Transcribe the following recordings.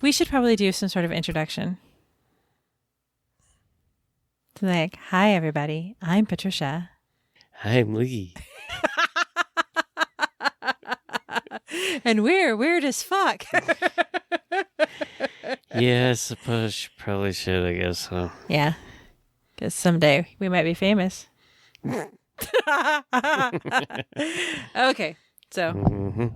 We should probably do some sort of introduction. Like, hi, everybody. I'm Patricia. I'm Lee. And we're weird as fuck. Yeah, I suppose you probably should, I guess, huh? Yeah. Because someday we might be famous. Okay. So.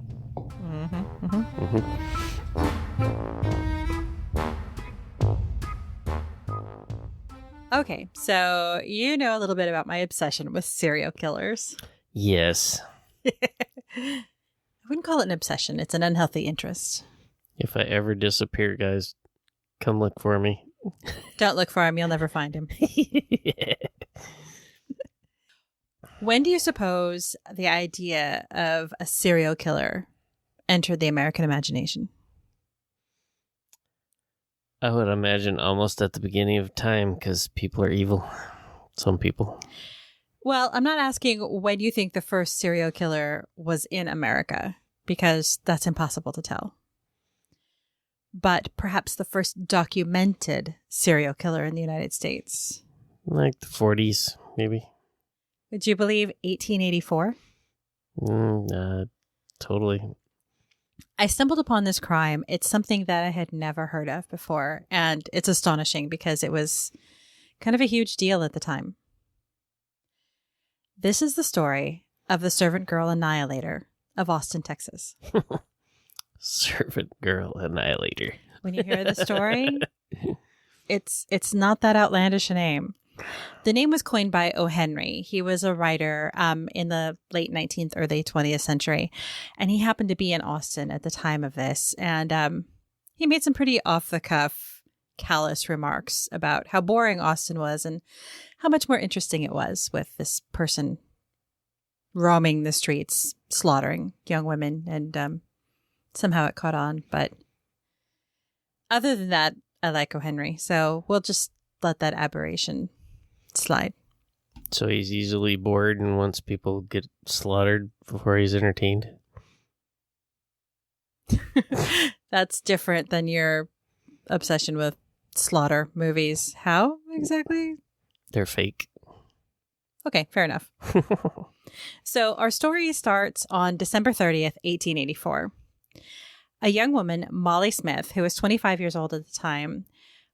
Okay. So you know a little bit about my obsession with serial killers. Yes. I wouldn't call it an obsession. It's an unhealthy interest. If I ever disappear, guys, come look for me. Don't look for him. You'll never find him. Yeah. When do you suppose the idea of a serial killer entered the American imagination? I would imagine almost at the beginning of time, because people are evil. Some people. Well, I'm not asking when you think the first serial killer was in America, because that's impossible to tell. But perhaps the first documented serial killer in the United States. Like the 40s, maybe. Would you believe 1884? Totally. I stumbled upon this crime. It's something that I had never heard of before, and it's astonishing because it was kind of a huge deal at the time. This is the story of the servant girl Annihilator of Austin, Texas. Servant girl Annihilator. When you hear the story, it's not that outlandish a name. The name was coined by O. Henry. He was a writer in the late 19th, early 20th century, and he happened to be in Austin at the time of this. And he made some pretty off-the-cuff, callous remarks about how boring Austin was and how much more interesting it was with this person roaming the streets, slaughtering young women, and somehow it caught on. But other than that, I like O. Henry, so we'll just let that aberration slide. So he's easily bored and wants people get slaughtered before he's entertained? That's different than your obsession with slaughter movies. How exactly? They're fake. Okay, fair enough. So our story starts on December 30th, 1884. A young woman, Molly Smith, who was 25 years old at the time,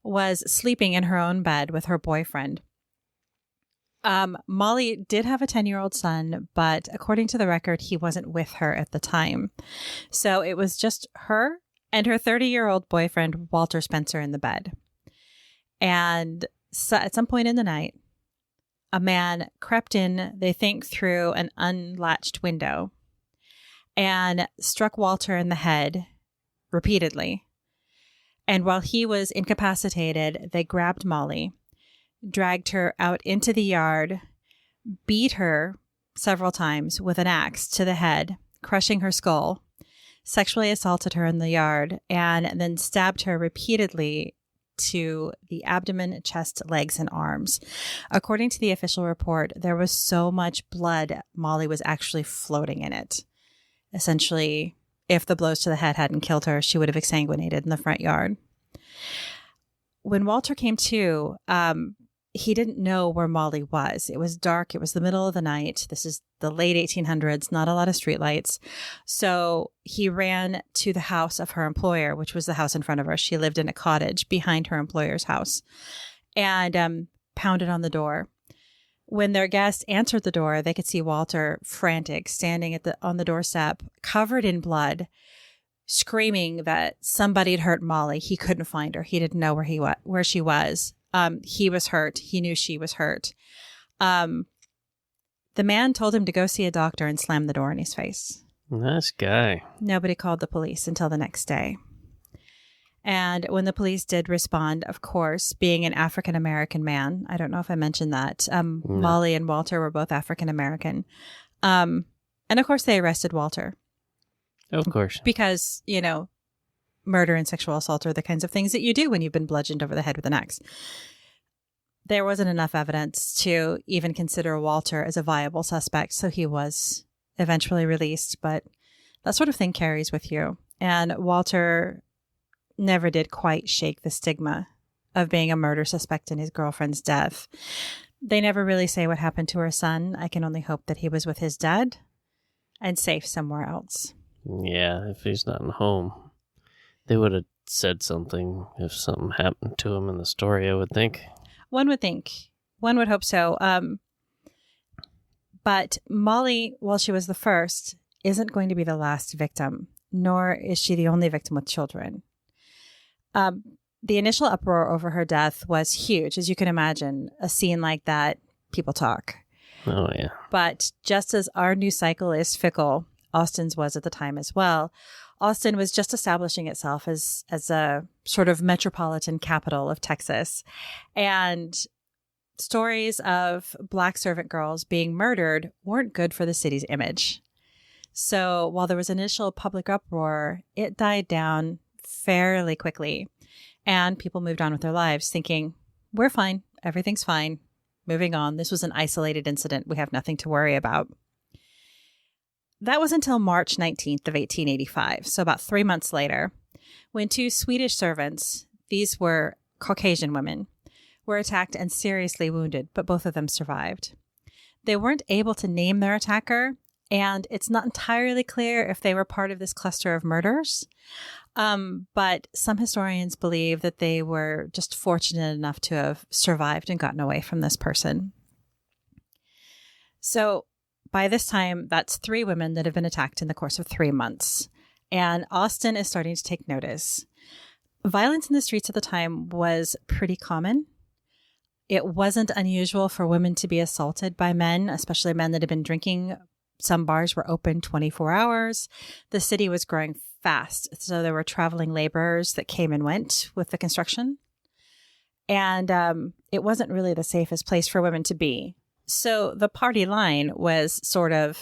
was sleeping in her own bed with her boyfriend. Molly did have a 10-year-old son, but according to the record, he wasn't with her at the time. So it was just her and her 30-year-old boyfriend, Walter Spencer, in the bed. And so at some point in the night, a man crept in, they think, through an unlatched window and struck Walter in the head repeatedly. And while he was incapacitated, they grabbed Molly, dragged her out into the yard, beat her several times with an axe to the head, crushing her skull, sexually assaulted her in the yard, and then stabbed her repeatedly to the abdomen, chest, legs, and arms. According to the official report, there was so much blood, Molly was actually floating in it. Essentially, if the blows to the head hadn't killed her, she would have exsanguinated in the front yard. When Walter came to, he didn't know where Molly was. It was dark. It was the middle of the night. This is the late 1800s, not a lot of streetlights. So he ran to the house of her employer, which was the house in front of her. She lived in a cottage behind her employer's house, and pounded on the door. When their guest answered the door, they could see Walter, frantic, standing on the doorstep, covered in blood, screaming that somebody had hurt Molly. He couldn't find her. He didn't know where she was. He was hurt. He knew she was hurt. The man told him to go see a doctor and slammed the door in his face. Nice guy. Nobody called the police until the next day. And when the police did respond, of course, being an African-American man, I don't know if I mentioned that, No. Molly and Walter were both African-American. And of course, they arrested Walter. Of course. Because, murder and sexual assault are the kinds of things that you do when you've been bludgeoned over the head with an axe. There wasn't enough evidence to even consider Walter as a viable suspect, so he was eventually released. But that sort of thing carries with you. And Walter never did quite shake the stigma of being a murder suspect in his girlfriend's death. They never really say what happened to her son. I can only hope that he was with his dad and safe somewhere else. Yeah, if he's not in home. They would have said something if something happened to him in the story, I would think. One would think. One would hope so. But Molly, while she was the first, isn't going to be the last victim, nor is she the only victim with children. The initial uproar over her death was huge. As you can imagine, a scene like that, people talk. Oh, yeah. But just as our news cycle is fickle, Austin's was at the time as well, Austin was just establishing itself as a sort of metropolitan capital of Texas. And stories of Black servant girls being murdered weren't good for the city's image. So while there was initial public uproar, it died down fairly quickly. And people moved on with their lives thinking, we're fine. Everything's fine. Moving on. This was an isolated incident. We have nothing to worry about. That was until March 19th of 1885, so about 3 months later, when 2 Swedish servants, these were Caucasian women, were attacked and seriously wounded, but both of them survived. They weren't able to name their attacker, and it's not entirely clear if they were part of this cluster of murders, but some historians believe that they were just fortunate enough to have survived and gotten away from this person. So by this time, that's 3 women that have been attacked in the course of 3 months. And Austin is starting to take notice. Violence in the streets at the time was pretty common. It wasn't unusual for women to be assaulted by men, especially men that had been drinking. Some bars were open 24 hours. The city was growing fast. So there were traveling laborers that came and went with the construction. And it wasn't really the safest place for women to be. So the party line was sort of,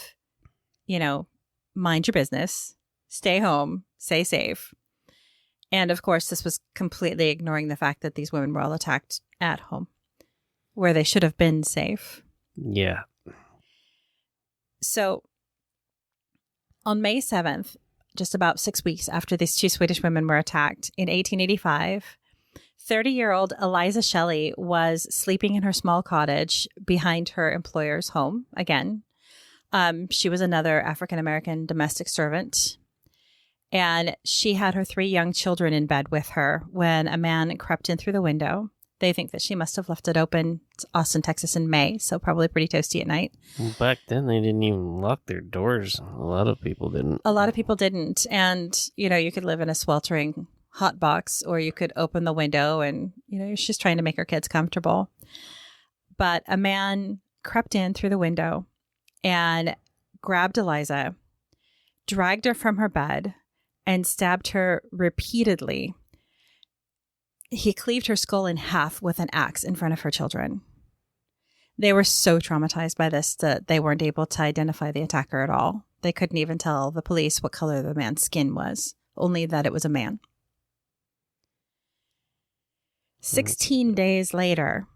mind your business, stay home, stay safe. And of course, this was completely ignoring the fact that these women were all attacked at home, where they should have been safe. Yeah. So on May 7th, just about 6 weeks after these 2 Swedish women were attacked in 1885, 30-year-old Eliza Shelley was sleeping in her small cottage behind her employer's home again. She was another African-American domestic servant, and she had her 3 young children in bed with her when a man crept in through the window. They think that she must have left it open. It's Austin, Texas in May, so probably pretty toasty at night. Back then, they didn't even lock their doors. A lot of people didn't. A lot of people didn't, and, you could live in a sweltering hot box, or you could open the window and, she's trying to make her kids comfortable. But a man crept in through the window and grabbed Eliza, dragged her from her bed, and stabbed her repeatedly. He cleaved her skull in half with an axe in front of her children. They were so traumatized by this that they weren't able to identify the attacker at all. They couldn't even tell the police what color the man's skin was, only that it was a man. 16 days later,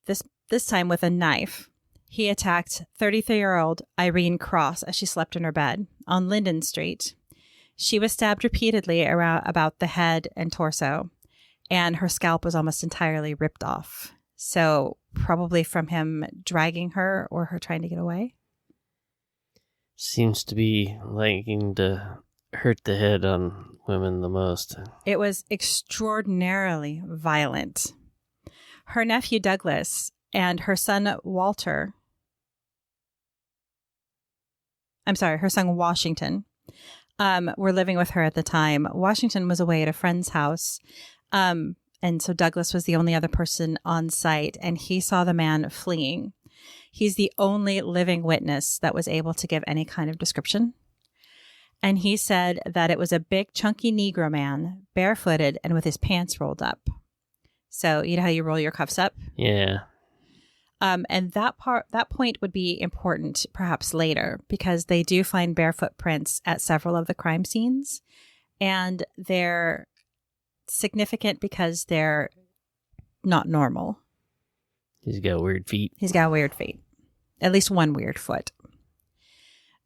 this time with a knife, he attacked 33-year-old Irene Cross as she slept in her bed on Linden Street. She was stabbed repeatedly around about the head and torso, and her scalp was almost entirely ripped off. So probably from him dragging her or her trying to get away. Seems to be liking to hurt the head on women the most. It was extraordinarily violent. Her nephew Douglas and her son her son Washington, were living with her at the time. Washington was away at a friend's house. And so Douglas was the only other person on site, and he saw the man fleeing. He's the only living witness that was able to give any kind of description. And he said that it was a big, chunky Negro man, barefooted and with his pants rolled up. So you know how you roll your cuffs up? Yeah. And that point would be important perhaps later, because they do find bare footprints at several of the crime scenes, and they're significant because they're not normal. He's got weird feet. He's got weird feet. At least one weird foot.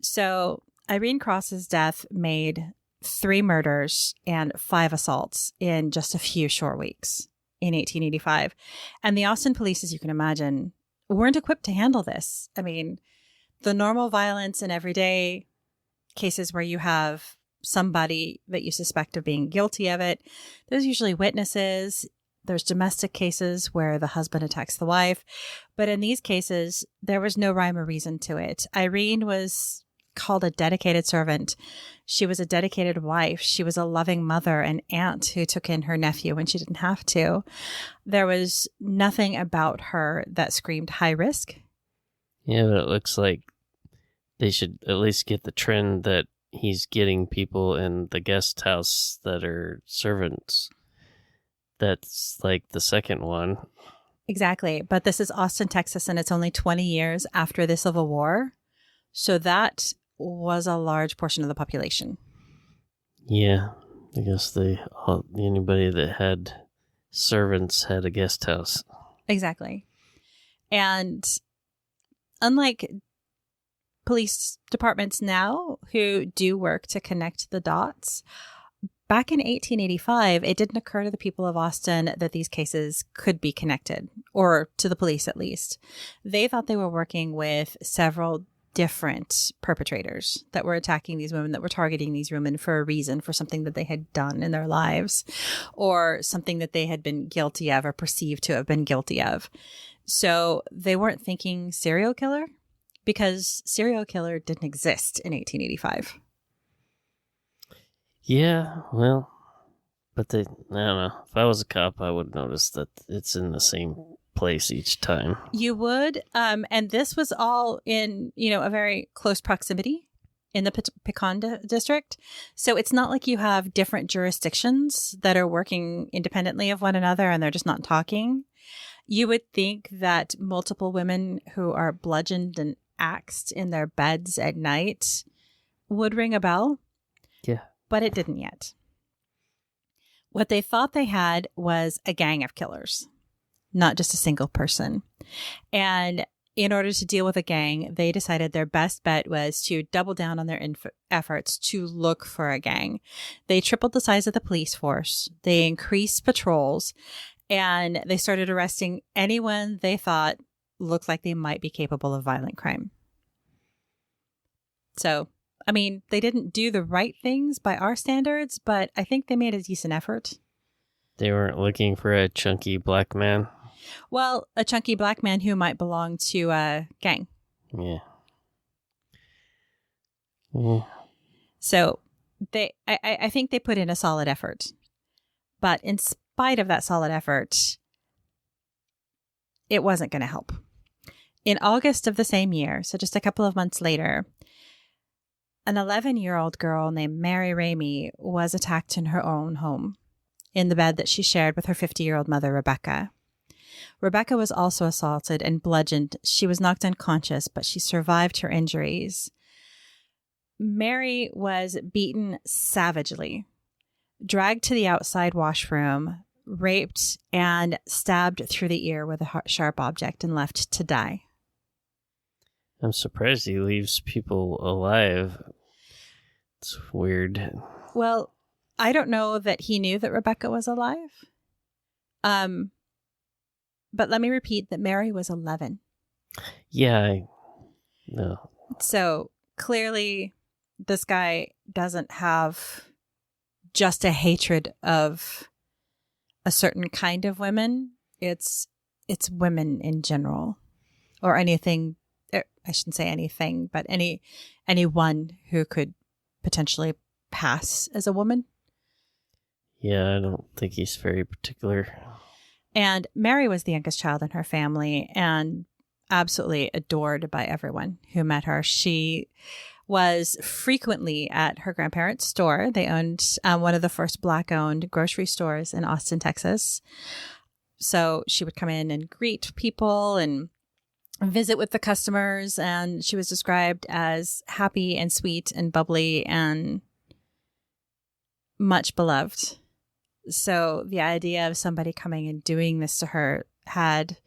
So Irene Cross's death made 3 murders and 5 assaults in just a few short weeks in 1885. And the Austin police, as you can imagine, weren't equipped to handle this. I mean, the normal violence in everyday cases where you have somebody that you suspect of being guilty of it, there's usually witnesses. There's domestic cases where the husband attacks the wife. But in these cases, there was no rhyme or reason to it. Irene was called a dedicated servant. She was a dedicated wife. She was a loving mother and aunt who took in her nephew when she didn't have to. There was nothing about her that screamed high risk. Yeah, but it looks like they should at least get the trend that he's getting people in the guest house that are servants. That's like the second one. Exactly. But this is Austin, Texas, and it's only 20 years after the Civil War. So that was a large portion of the population. Yeah, I guess anybody that had servants had a guest house. Exactly. And unlike police departments now who do work to connect the dots, back in 1885, it didn't occur to the people of Austin that these cases could be connected, or to the police at least. They thought they were working with several different perpetrators that were attacking these women, that were targeting these women for a reason, for something that they had done in their lives, or something that they had been guilty of or perceived to have been guilty of. So they weren't thinking serial killer, because serial killer didn't exist in 1885. Yeah, well, but I don't know. If I was a cop, I would notice that it's in the same place each time. You would. And this was all in, a very close proximity in the Pecan district. So it's not like you have different jurisdictions that are working independently of one another and they're just not talking. You would think that multiple women who are bludgeoned and axed in their beds at night would ring a bell. Yeah. But it didn't yet. What they thought they had was a gang of killers, not just a single person. And in order to deal with a gang, they decided their best bet was to double down on their efforts to look for a gang. They tripled the size of the police force. They increased patrols, and they started arresting anyone they thought looked like they might be capable of violent crime. So, I mean, they didn't do the right things by our standards, but I think they made a decent effort. They weren't looking for a chunky black man? Well, a chunky black man who might belong to a gang. Yeah. Yeah. So I think they put in a solid effort. But in spite of that solid effort, it wasn't going to help. In August of the same year, so just a couple of months later, an 11-year-old girl named Mary Ramey was attacked in her own home, in the bed that she shared with her 50-year-old mother, Rebecca. Rebecca was also assaulted and bludgeoned. She was knocked unconscious, but she survived her injuries. Mary was beaten savagely, dragged to the outside washroom, raped, and stabbed through the ear with a sharp object and left to die. I'm surprised he leaves people alive. It's weird. Well, I don't know that he knew that Rebecca was alive. But let me repeat that Mary was 11. Yeah, no. So clearly this guy doesn't have just a hatred of a certain kind of women. It's women in general, or anything. I shouldn't say anything, but anyone who could potentially pass as a woman. Yeah, I don't think he's very particular. And Mary was the youngest child in her family and absolutely adored by everyone who met her. She was frequently at her grandparents' store. They owned one of the first Black-owned grocery stores in Austin, Texas. So she would come in and greet people and visit with the customers, and she was described as happy and sweet and bubbly and much beloved. So the idea of somebody coming and doing this to her had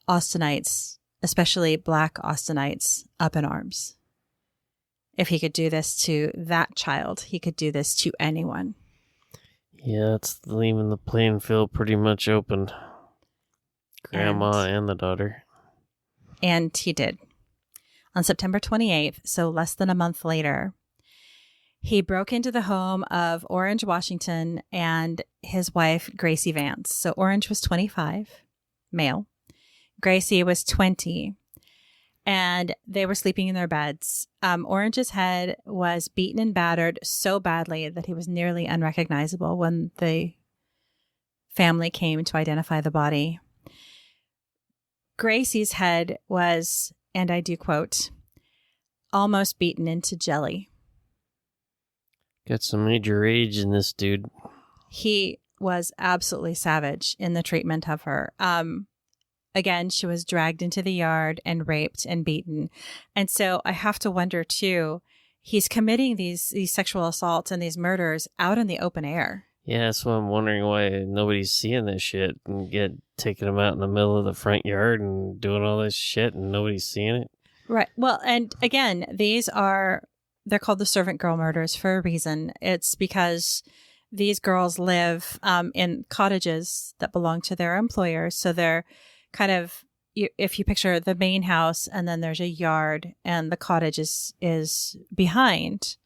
Austinites, especially Black Austinites, up in arms. If he could do this to that child, he could do this to anyone. Yeah, it's leaving the playing field pretty much open. Grandma and the daughter. And he did. On September 28th, so less than a month later, he broke into the home of Orange Washington and his wife, Gracie Vance. So Orange was 25, male. Gracie was 20. And they were sleeping in their beds. Orange's head was beaten and battered so badly that he was nearly unrecognizable when the family came to identify the body. Gracie's head was, and I do quote, almost beaten into jelly. Got some major rage in this dude. He was absolutely savage in the treatment of her. Again, she was dragged into the yard and raped and beaten. And so I have to wonder, too, he's committing these sexual assaults and these murders out in the open air. Yeah, that's why I'm wondering why nobody's seeing this shit and taking him out in the middle of the front yard and doing all this shit and nobody's seeing it. Right. Well, and again, they're called the servant girl murders for a reason. It's because these girls live in cottages that belong to their employers. So they're kind of, if you picture the main house and then there's a yard and the cottage is behind.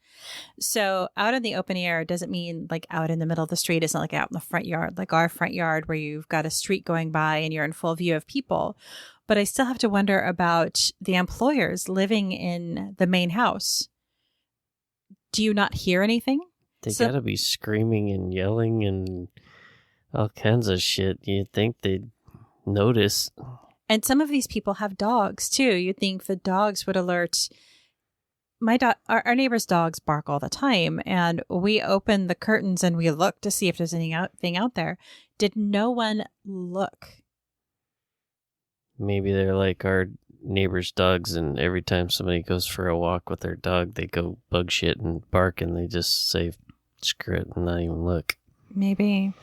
So out in the open air doesn't mean like out in the middle of the street. It's not like out in the front yard, like our front yard where you've got a street going by and you're in full view of people. But I still have to wonder about the employers living in the main house. Do you not hear anything? They gotta be screaming and yelling and all kinds of shit. You'd think they'd notice. And some of these people have dogs too. You'd think the dogs would alert. Our neighbor's dogs bark all the time, and we open the curtains and we look to see if there's anything out there. Did no one look? Maybe they're like our neighbor's dogs, and every time somebody goes for a walk with their dog, they go bug shit and bark, and they just say screw it and not even look. Maybe.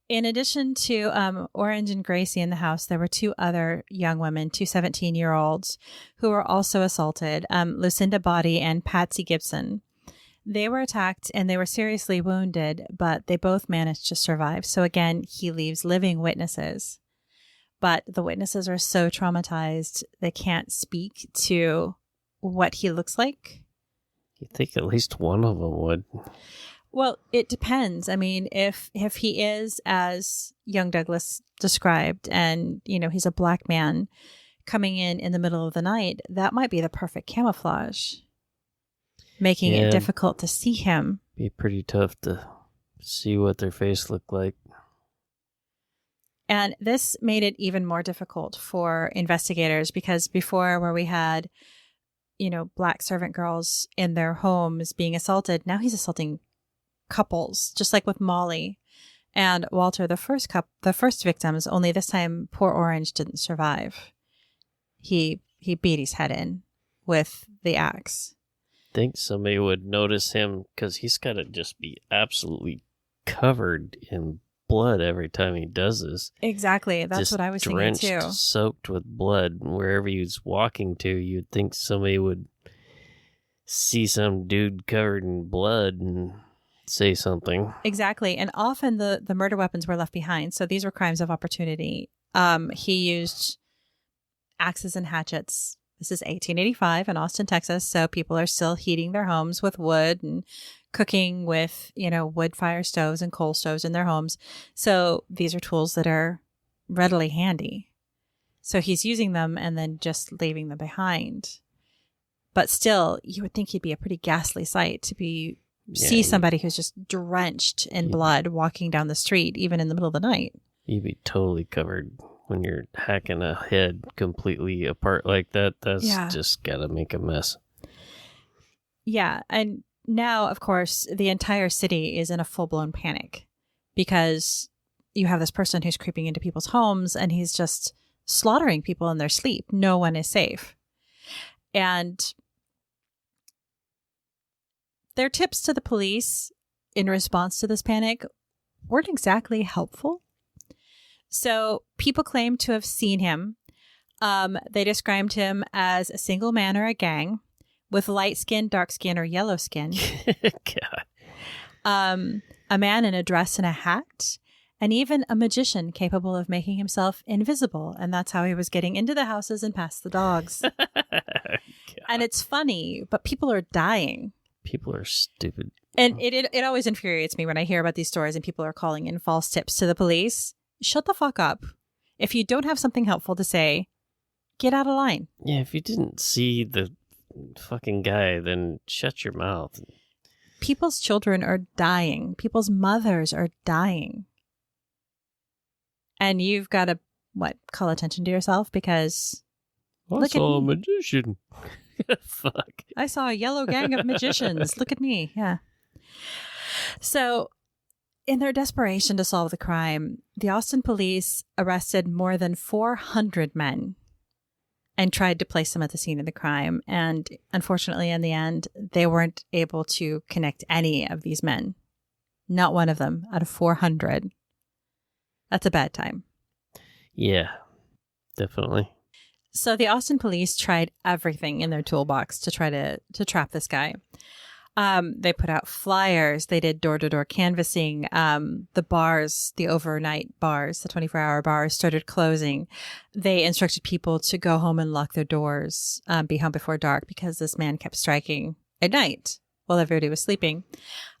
In addition to Orange and Gracie in the house, there were two other young women, two 17-year-olds, who were also assaulted, Lucinda Body and Patsy Gibson. They were attacked and they were seriously wounded, but they both managed to survive. So again, he leaves living witnesses. But the witnesses are so traumatized, they can't speak to what he looks like. You think at least one of them would. Well, it depends. I mean, if he is as young Douglas described and, he's a black man coming in the middle of the night, that might be the perfect camouflage, making it difficult to see him. Be pretty tough to see what their face looked like. And this made it even more difficult for investigators because before where we had, black servant girls in their homes being assaulted, now he's assaulting couples, just like with Molly and Walter, the first victims, only this time poor Orange didn't survive. He beat his head in with the axe. Think somebody would notice him because he's got to just be absolutely covered in blood every time he does this. Exactly. That's just what I was drenched, thinking too. Soaked with blood. Wherever he was walking to, you'd think somebody would see some dude covered in blood and say something. Exactly. And often the murder weapons were left behind. So these were crimes of opportunity. He used axes and hatchets. This is 1885 in Austin, Texas. So people are still heating their homes with wood and cooking with, wood fire stoves and coal stoves in their homes. So these are tools that are readily handy. So he's using them and then just leaving them behind. But still, you would think he'd be a pretty ghastly sight to see somebody who's just drenched in blood walking down the street, even in the middle of the night. You'd be totally covered when you're hacking a head completely apart like that. That's just gotta make a mess. Yeah. And now, of course, the entire city is in a full-blown panic because you have this person who's creeping into people's homes and he's just slaughtering people in their sleep. No one is safe. And their tips to the police in response to this panic weren't exactly helpful. So people claim to have seen him. They described him as a single man or a gang with light skin, dark skin, or yellow skin. God. A man in a dress and a hat, and even a magician capable of making himself invisible. And that's how he was getting into the houses and past the dogs. And it's funny, but people are dying. People are stupid. And it always infuriates me when I hear about these stories and people are calling in false tips to the police. Shut the fuck up. If you don't have something helpful to say, get out of line. Yeah, if you didn't see the fucking guy, then shut your mouth. People's children are dying. People's mothers are dying. And you've got to, call attention to yourself because... I saw a magician. Fuck. I saw a yellow gang of magicians. Look at me. Yeah. So, in their desperation to solve the crime, the Austin police arrested more than 400 men and tried to place them at the scene of the crime. And unfortunately, in the end, they weren't able to connect any of these men. Not one of them out of 400. That's a bad time. Yeah, definitely. So the Austin police tried everything in their toolbox to try to trap this guy. They put out flyers. They did door-to-door canvassing. The bars, the overnight bars, the 24-hour bars started closing. They instructed people to go home and lock their doors, be home before dark because this man kept striking at night while everybody was sleeping.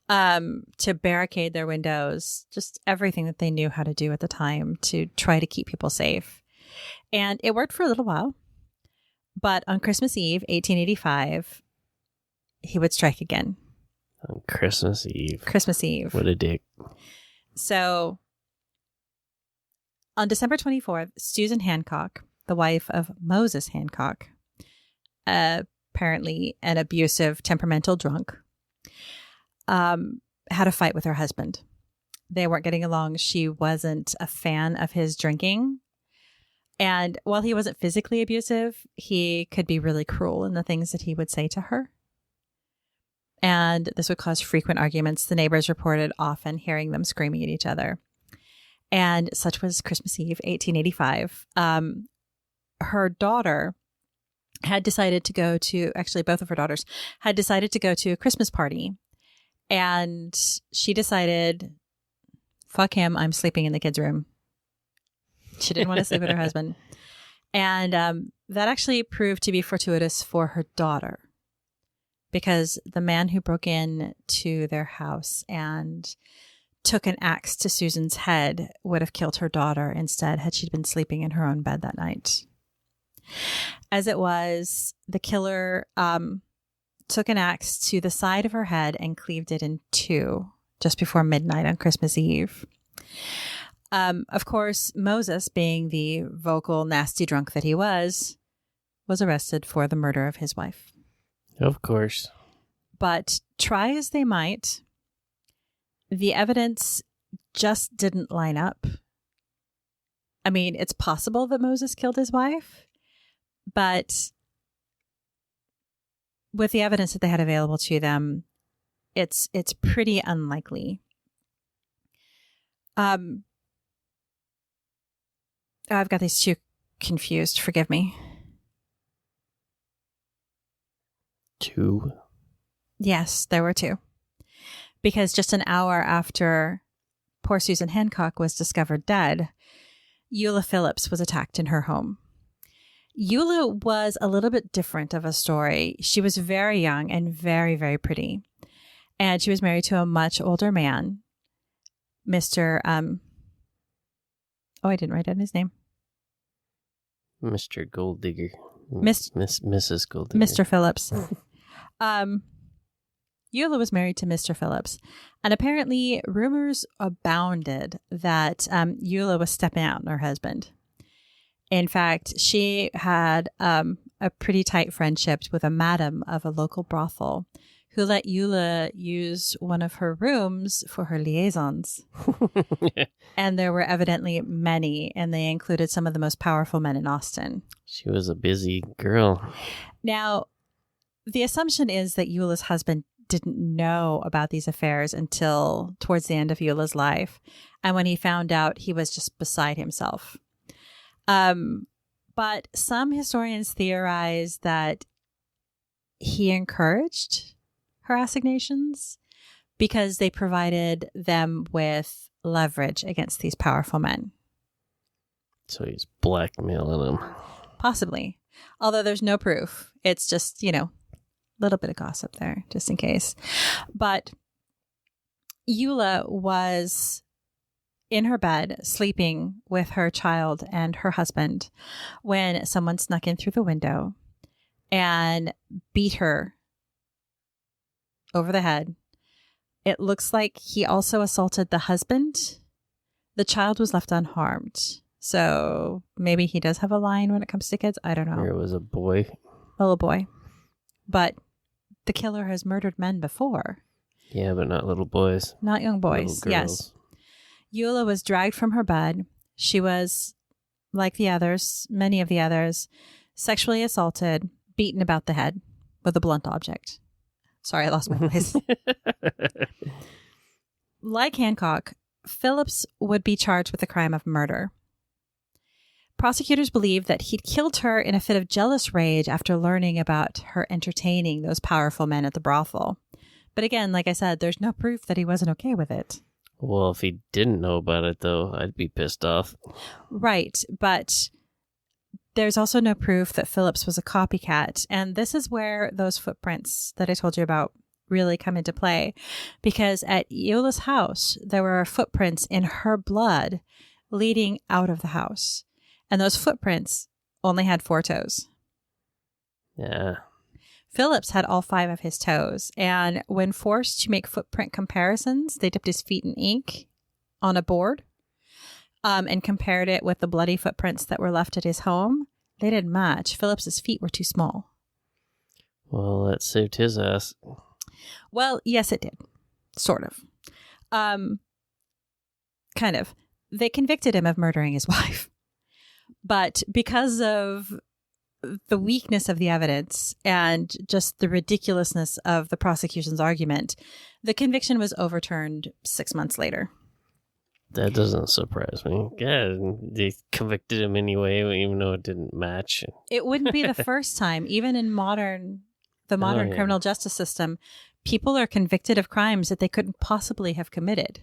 To barricade their windows, just everything that they knew how to do at the time to try to keep people safe. And it worked for a little while. But on Christmas Eve, 1885, he would strike again. On Christmas Eve. Christmas Eve. What a dick. So, on December 24th, Susan Hancock, the wife of Moses Hancock, apparently an abusive, temperamental drunk, had a fight with her husband. They weren't getting along. She wasn't a fan of his drinking. And while he wasn't physically abusive, he could be really cruel in the things that he would say to her. And this would cause frequent arguments. The neighbors reported often hearing them screaming at each other. And such was Christmas Eve, 1885. Her daughter had decided to go to, actually both of her daughters had decided to go to a Christmas party. And she decided, fuck him, I'm sleeping in the kids' room. She didn't want to sleep with her husband. And that actually proved to be fortuitous for her daughter. Because the man who broke in to their house and took an axe to Susan's head would have killed her daughter instead had she been sleeping in her own bed that night. As it was, the killer took an axe to the side of her head and cleaved it in two just before midnight on Christmas Eve. Of course, Moses, being the vocal, nasty drunk that he was arrested for the murder of his wife. Of course. But try as they might, the evidence just didn't line up. I mean, it's possible that Moses killed his wife, but with the evidence that they had available to them, it's pretty unlikely. I've got these two confused. Forgive me. Two? Yes, there were two. Because just an hour after poor Susan Hancock was discovered dead, Eula Phillips was attacked in her home. Eula was a little bit different of a story. She was very young and very, very pretty. And she was married to a much older man, Mr. I didn't write down his name. Mr. Golddigger. Mrs. Golddigger. Mr. Phillips. Eula was married to Mr. Phillips. And apparently rumors abounded that Eula was stepping out on her husband. In fact, she had a pretty tight friendship with a madam of a local brothel who let Eula use one of her rooms for her liaisons. And there were evidently many, and they included some of the most powerful men in Austin. She was a busy girl. Now, the assumption is that Eula's husband didn't know about these affairs until towards the end of Eula's life. And when he found out, he was just beside himself. But some historians theorize that he encouraged her assignations because they provided them with leverage against these powerful men. So he's blackmailing them. Possibly. Although there's no proof. It's just, a little bit of gossip there, just in case. But Eula was in her bed sleeping with her child and her husband when someone snuck in through the window and beat her over the head. It looks like he also assaulted the husband. The child was left unharmed. So maybe he does have a line when it comes to kids. I don't know. It was a boy. A little boy. But the killer has murdered men before. Yeah, but not little boys. Not young boys. Yes. Eula was dragged from her bed. She was, like the others, many of the others, sexually assaulted, beaten about the head with a blunt object. Sorry, I lost my voice. Like Hancock, Phillips would be charged with the crime of murder. Prosecutors believed that he'd killed her in a fit of jealous rage after learning about her entertaining those powerful men at the brothel. But again, like I said, there's no proof that he wasn't okay with it. Well, if he didn't know about it, though, I'd be pissed off. Right, but there's also no proof that Phillips was a copycat. And this is where those footprints that I told you about really come into play. Because at Eula's house, there were footprints in her blood leading out of the house. And those footprints only had 4 toes. Yeah. Phillips had all 5 of his toes. And when forced to make footprint comparisons, they dipped his feet in ink on a board and compared it with the bloody footprints that were left at his home. They didn't match. Phillips's feet were too small. Well, that saved his ass. Well, yes, it did. Sort of. Kind of. They convicted him of murdering his wife. But because of the weakness of the evidence and just the ridiculousness of the prosecution's argument, the conviction was overturned 6 months later. That doesn't surprise me. Yeah, they convicted him anyway, even though it didn't match. It wouldn't be the first time. Even in the modern criminal justice system, people are convicted of crimes that they couldn't possibly have committed.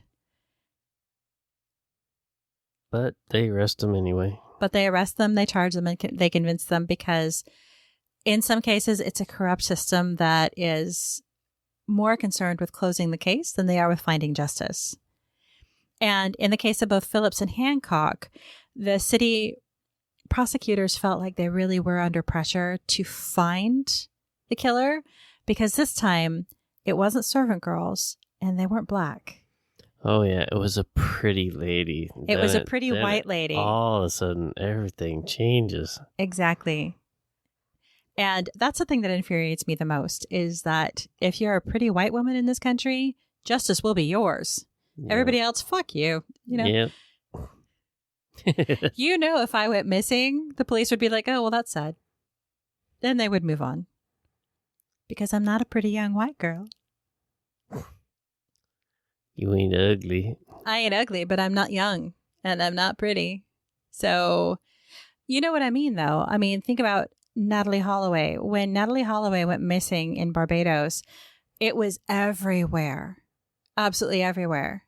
But they arrest him anyway. But they arrest them, they charge them, and they convince them because in some cases, it's a corrupt system that is more concerned with closing the case than they are with finding justice. And in the case of both Phillips and Hancock, the city prosecutors felt like they really were under pressure to find the killer because this time it wasn't servant girls and they weren't black. Oh, yeah. It was a pretty lady. It was a pretty white lady. All of a sudden, everything changes. Exactly. And that's the thing that infuriates me the most is that if you're a pretty white woman in this country, justice will be yours. Yeah. Everybody else, fuck you. Yep. If I went missing, the police would be like, oh, well, that's sad. Then they would move on. Because I'm not a pretty young white girl. You ain't ugly. I ain't ugly, but I'm not young and I'm not pretty. So, you know what I mean, though? I mean, think about Natalie Holloway. When Natalie Holloway went missing in Barbados, it was everywhere. Absolutely everywhere.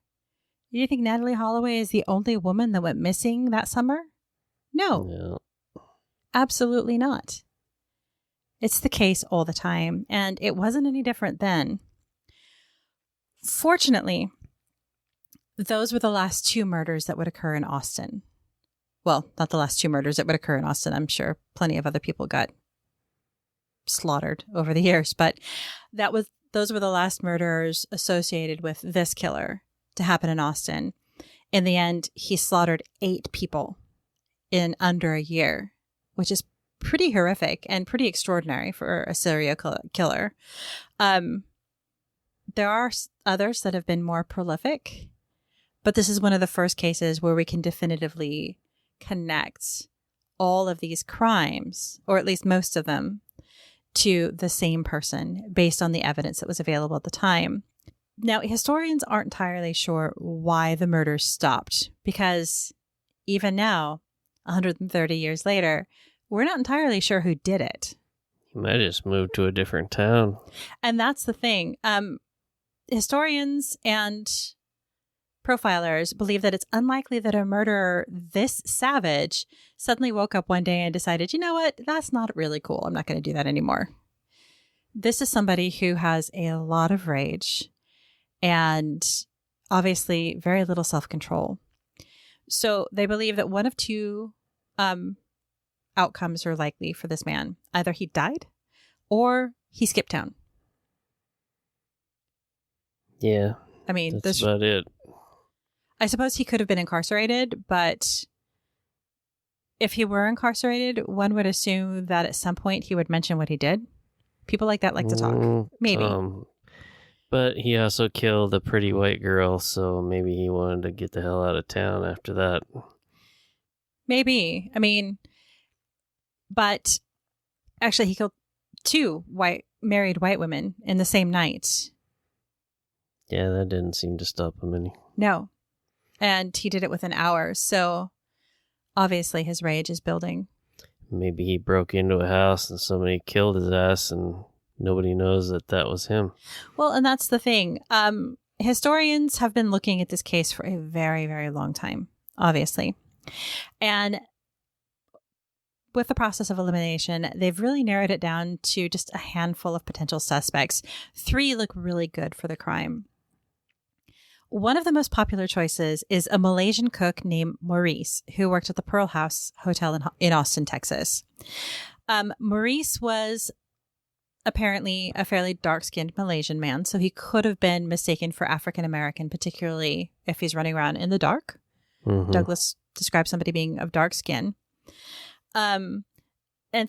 Do you think Natalie Holloway is the only woman that went missing that summer? No. Absolutely not. It's the case all the time, and it wasn't any different then. Fortunately, those were the last 2 murders that would occur in Austin. Well, not the last 2 murders that would occur in Austin. I'm sure plenty of other people got slaughtered over the years, but those were the last murders associated with this killer to happen in Austin. In the end, he slaughtered 8 people in under a year, which is pretty horrific and pretty extraordinary for a serial killer. There are others that have been more prolific, but this is one of the first cases where we can definitively connect all of these crimes, or at least most of them, to the same person based on the evidence that was available at the time. Now, historians aren't entirely sure why the murders stopped, because even now, 130 years later, we're not entirely sure who did it. He might have just moved to a different town. And that's the thing. Historians and profilers believe that it's unlikely that a murderer this savage suddenly woke up one day and decided, you know what, that's not really cool. I'm not going to do that anymore. This is somebody who has a lot of rage and obviously very little self-control. So they believe that one of two outcomes are likely for this man. Either he died or he skipped town. Yeah. I mean, that's about it. I suppose he could have been incarcerated, but if he were incarcerated, one would assume that at some point he would mention what he did. People like that like to talk. Maybe. But he also killed a pretty white girl, so maybe he wanted to get the hell out of town after that. Maybe. I mean, but actually he killed 2 married white women in the same night. Yeah, that didn't seem to stop him any. No. And he did it within hours. So obviously his rage is building. Maybe he broke into a house and somebody killed his ass and nobody knows that was him. Well, and that's the thing. Historians have been looking at this case for a very, very long time, obviously. And with the process of elimination, they've really narrowed it down to just a handful of potential suspects. 3 look really good for the crime. One of the most popular choices is a Malaysian cook named Maurice, who worked at the Pearl House Hotel in Austin, Texas. Maurice was apparently a fairly dark-skinned Malaysian man, so he could have been mistaken for African-American, particularly if he's running around in the dark. Mm-hmm. Douglas described somebody being of dark skin. And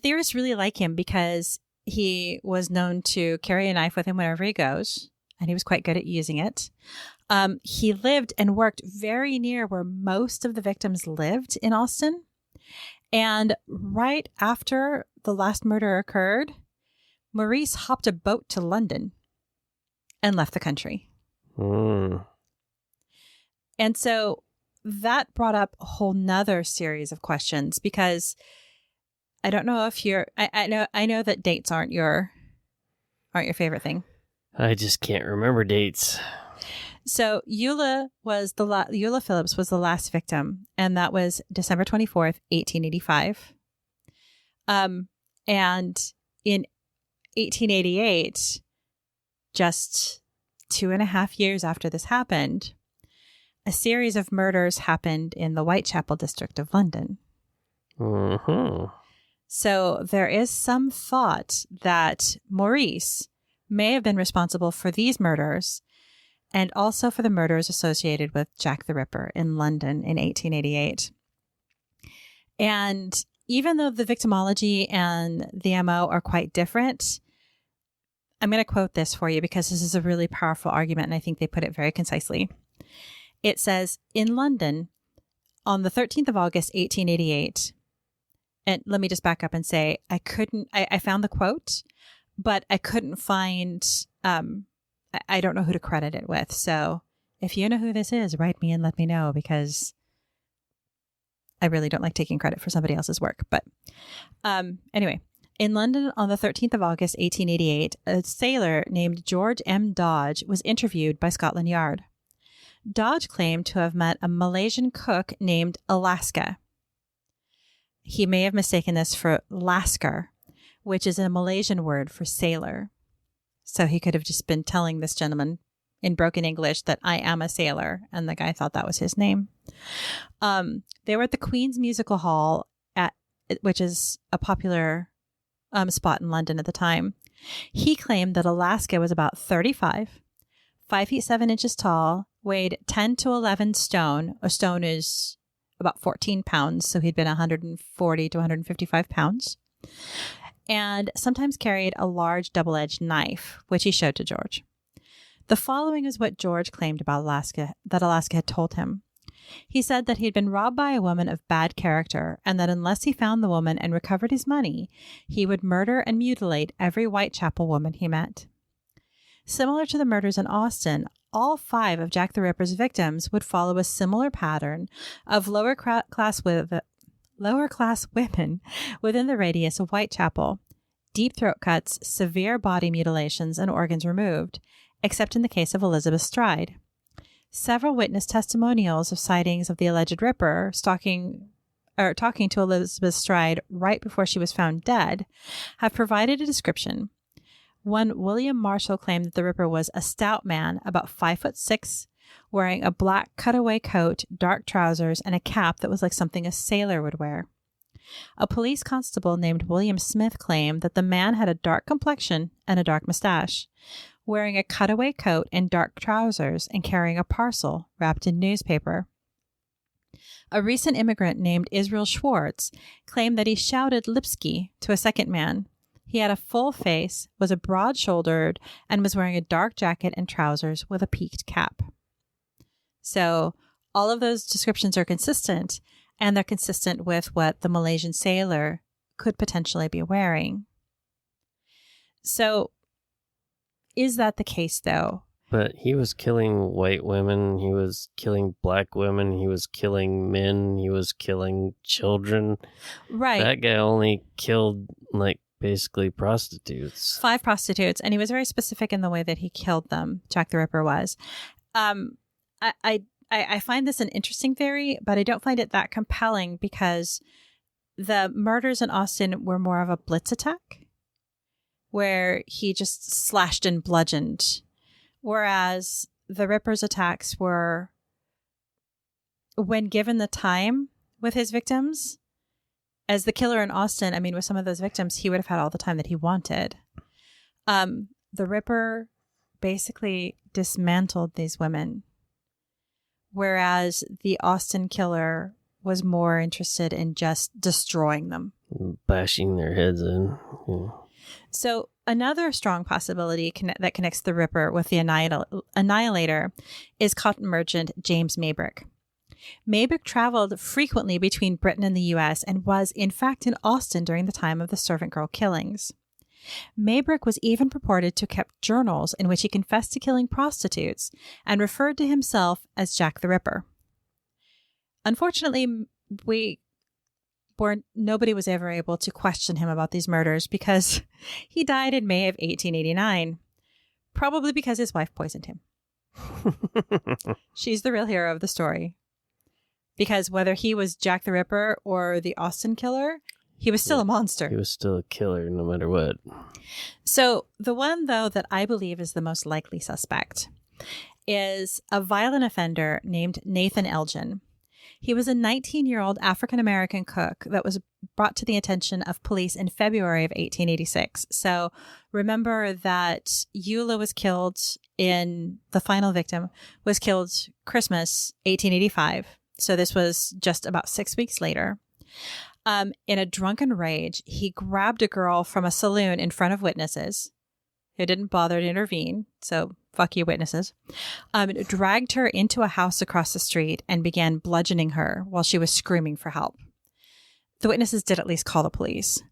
theorists really like him because he was known to carry a knife with him wherever he goes, and he was quite good at using it. He lived and worked very near where most of the victims lived in Austin. And right after the last murder occurred, Maurice hopped a boat to London and left the country. And so that brought up a whole nother series of questions because I don't know if I know that dates aren't your favorite thing. I just can't remember dates. So Eula Phillips was the last victim, and that was December 24th, 1885. And in 1888, just 2.5 years after this happened, a series of murders happened in the Whitechapel district of London. Mm-hmm. So there is some thought that Maurice may have been responsible for these murders and also for the murders associated with Jack the Ripper in London in 1888. And even though the victimology and the MO are quite different, I'm going to quote this for you because this is a really powerful argument and I think they put it very concisely. It says, in London, on the 13th of August, 1888, and let me just back up and say, I found the quote, but I couldn't find, I don't know who to credit it with. So if you know who this is, write me and let me know because I really don't like taking credit for somebody else's work. But anyway, in London on the 13th of August, 1888, a sailor named George M. Dodge was interviewed by Scotland Yard. Dodge claimed to have met a Malaysian cook named Alaska. He may have mistaken this for Lasker, which is a Malaysian word for sailor. So he could have just been telling this gentleman in broken English that I am a sailor, and the guy thought that was his name. They were at the Queen's Musical Hall, which is a popular spot in London at the time. He claimed that Alaska was about 35, 5 feet 7 inches tall, weighed 10 to 11 stone. A stone is about 14 pounds, so he'd been 140 to 155 pounds. And sometimes carried a large double-edged knife, which he showed to George. The following is what George claimed about Alaska, that Alaska had told him. He said that he had been robbed by a woman of bad character, and that unless he found the woman and recovered his money, he would murder and mutilate every Whitechapel woman he met. Similar to the murders in Austin, all 5 of Jack the Ripper's victims would follow a similar pattern of lower class women within the radius of Whitechapel. deep throat cuts, severe body mutilations, and organs removed, except in the case of Elizabeth Stride. Several witness testimonials of sightings of the alleged Ripper talking to Elizabeth Stride right before she was found dead have provided a description. One William Marshall claimed that the Ripper was a stout man, about 5'6", wearing a black cutaway coat, dark trousers, and a cap that was like something a sailor would wear. A police constable named William Smith claimed that the man had a dark complexion and a dark mustache, wearing a cutaway coat and dark trousers and carrying a parcel wrapped in newspaper. A recent immigrant named Israel Schwartz claimed that he shouted Lipsky to a second man. He had a full face, was a broad-shouldered, and was wearing a dark jacket and trousers with a peaked cap. So all of those descriptions are consistent, and they're consistent with what the Malaysian sailor could potentially be wearing. So is that the case, though? But he was killing white women, he was killing black women, he was killing men, he was killing children. Right. That guy only killed, like, basically prostitutes. 5 prostitutes, and he was very specific in the way that he killed them, Jack the Ripper was. I find this an interesting theory, but I don't find it that compelling because the murders in Austin were more of a blitz attack, where he just slashed and bludgeoned. Whereas the Ripper's attacks were, when given the time with his victims, as the killer in Austin, I mean, with some of those victims, he would have had all the time that he wanted. The Ripper basically dismantled these women, whereas the Austin killer was more interested in just destroying them. Bashing their heads in. Yeah. So another strong possibility that connects the Ripper with the Annihilator is cotton merchant James Maybrick. Maybrick traveled frequently between Britain and the U.S. and was, in fact, in Austin during the time of the servant girl killings. Maybrick was even purported to have kept journals in which he confessed to killing prostitutes and referred to himself as Jack the Ripper. Unfortunately, nobody was ever able to question him about these murders because he died in May of 1889, probably because his wife poisoned him. She's the real hero of the story. Because whether he was Jack the Ripper or the Austin killer, he was still a monster. He was still a killer no matter what. So the one, though, that I believe is the most likely suspect is a violent offender named Nathan Elgin. He was a 19-year-old African-American cook that was brought to the attention of police in February of 1886. So remember that Eula was killed the final victim was killed Christmas 1885. So this was just about 6 weeks later. In a drunken rage, he grabbed a girl from a saloon in front of witnesses who didn't bother to intervene. So fuck you, witnesses. Dragged her into a house across the street and began bludgeoning her while she was screaming for help. The witnesses did at least call the police.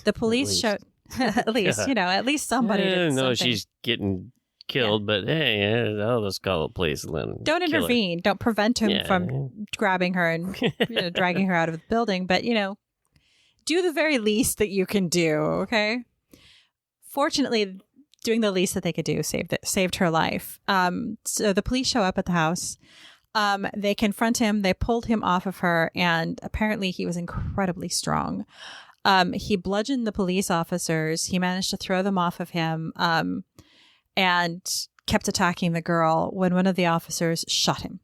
The police showed, at least, at least somebody did something. No, she's getting killed, but hey, I'll just call the police and then don't intervene. Don't prevent him from grabbing her and dragging her out of the building. But, do the very least that you can do, okay? Fortunately, doing the least that they could do saved her life. So the police show up at the house. They confront him. They pulled him off of her, and apparently he was incredibly strong. He bludgeoned the police officers. He managed to throw them off of him and kept attacking the girl when one of the officers shot him.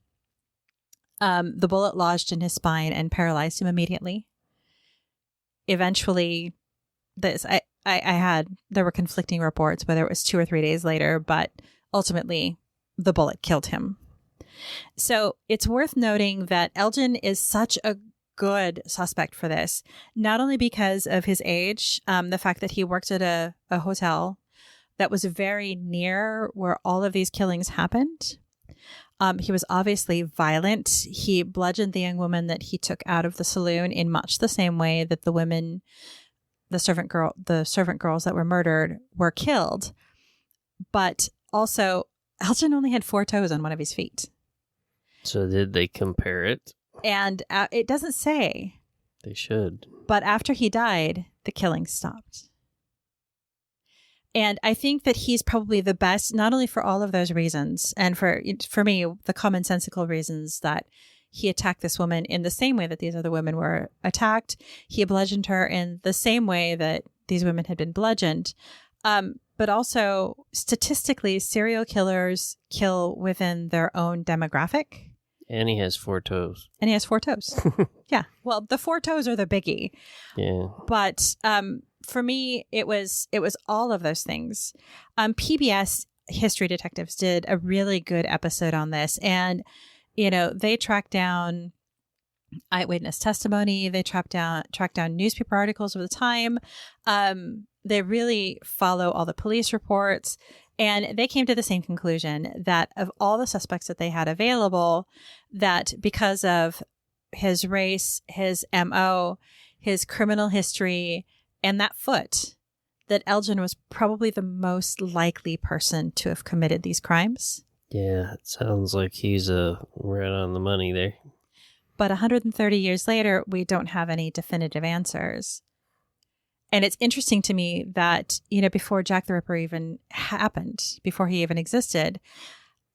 The bullet lodged in his spine and paralyzed him immediately. Eventually, there were conflicting reports whether it was 2 or 3 days later, but ultimately the bullet killed him. So it's worth noting that Elgin is such a good suspect for this, not only because of his age, the fact that he worked at a hotel that was very near where all of these killings happened. He was obviously violent. He bludgeoned the young woman that he took out of the saloon in much the same way that the servant girls that were murdered were killed. But also, Elgin only had 4 toes on one of his feet. So did they compare it? And it doesn't say. They should. But after he died, the killing stopped. And I think that he's probably the best, not only for all of those reasons, and for me, the commonsensical reasons that he attacked this woman in the same way that these other women were attacked. He bludgeoned her in the same way that these women had been bludgeoned. But also, statistically, serial killers kill within their own demographic. And he has 4 toes. Yeah. Well, the 4 toes are the biggie. Yeah. But for me, it was all of those things. PBS History Detectives did a really good episode on this. And, they tracked down eyewitness testimony. They tracked down newspaper articles of the time. They really follow all the police reports. And they came to the same conclusion that of all the suspects that they had available, that because of his race, his MO, his criminal history, and that foot, that Elgin was probably the most likely person to have committed these crimes. Yeah, it sounds like he's right on the money there. But 130 years later, we don't have any definitive answers. And it's interesting to me that, before Jack the Ripper even happened, before he even existed,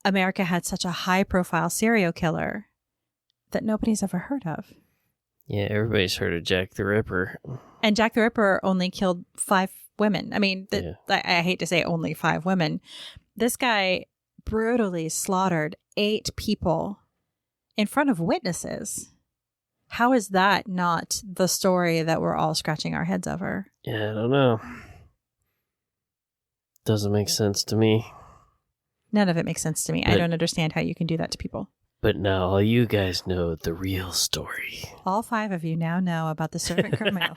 America had such a high-profile serial killer that nobody's ever heard of. Yeah, everybody's heard of Jack the Ripper. And Jack the Ripper only killed 5 women. I mean, I hate to say only 5 women. This guy brutally slaughtered 8 people in front of witnesses. How is that not the story that we're all scratching our heads over? Yeah, I don't know. Doesn't make sense to me. None of it makes sense to me. I don't understand how you can do that to people. But now all you guys know the real story. All 5 of you now know about the servant girl male.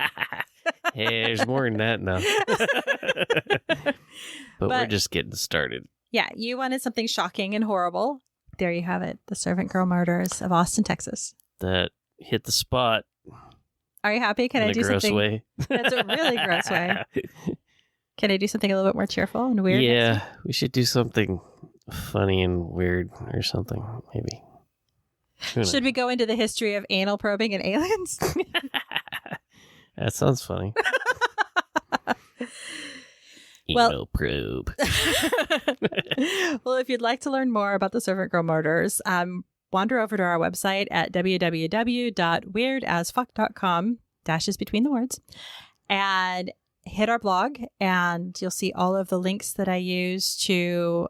Hey, there's more than that now. but we're just getting started. Yeah, you wanted something shocking and horrible. There you have it. The servant girl murders of Austin, Texas. That hit the spot. Are you happy? Can I do something? Way. That's a really gross way. Can I do something a little bit more cheerful and weird? Yeah, we should do something funny and weird or something, maybe. Should we go into the history of anal probing and aliens? That sounds funny. Anal probe. Well, if you'd like to learn more about the servant girl murders, wander over to our website at www.weirdasfuck.com, dashes between the words, and hit our blog, and you'll see all of the links that I use to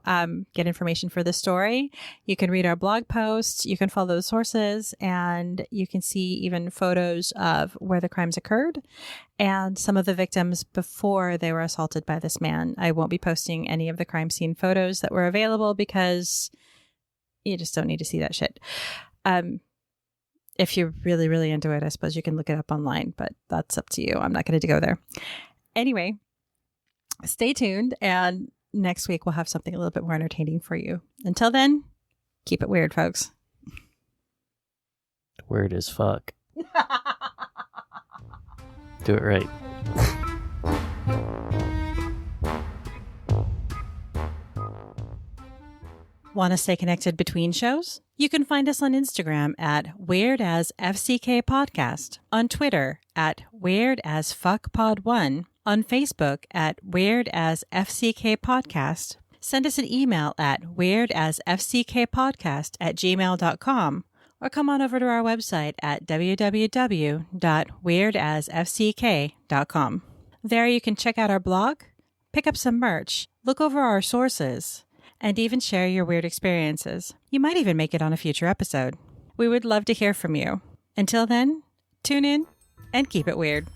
get information for the story. You can read our blog posts, you can follow the sources, and you can see even photos of where the crimes occurred and some of the victims before they were assaulted by this man. I won't be posting any of the crime scene photos that were available because you just don't need to see that shit. If you're really, really into it, I suppose you can look it up online, but that's up to you. I'm not going to go there. Anyway, stay tuned, and next week we'll have something a little bit more entertaining for you. Until then, keep it weird, folks. Weird as fuck. Do it right. Want to stay connected between shows? You can find us on Instagram at WeirdAsFCKPodcast, on Twitter at WeirdAsFuckPod1, on Facebook at WeirdAsFCKPodcast. Send us an email at weirdasfckkpodcast@gmail.com, or come on over to our website at www.weirdasfck.com. There you can check out our blog, pick up some merch, look over our sources, and even share your weird experiences. You might even make it on a future episode. We would love to hear from you. Until then, tune in and keep it weird.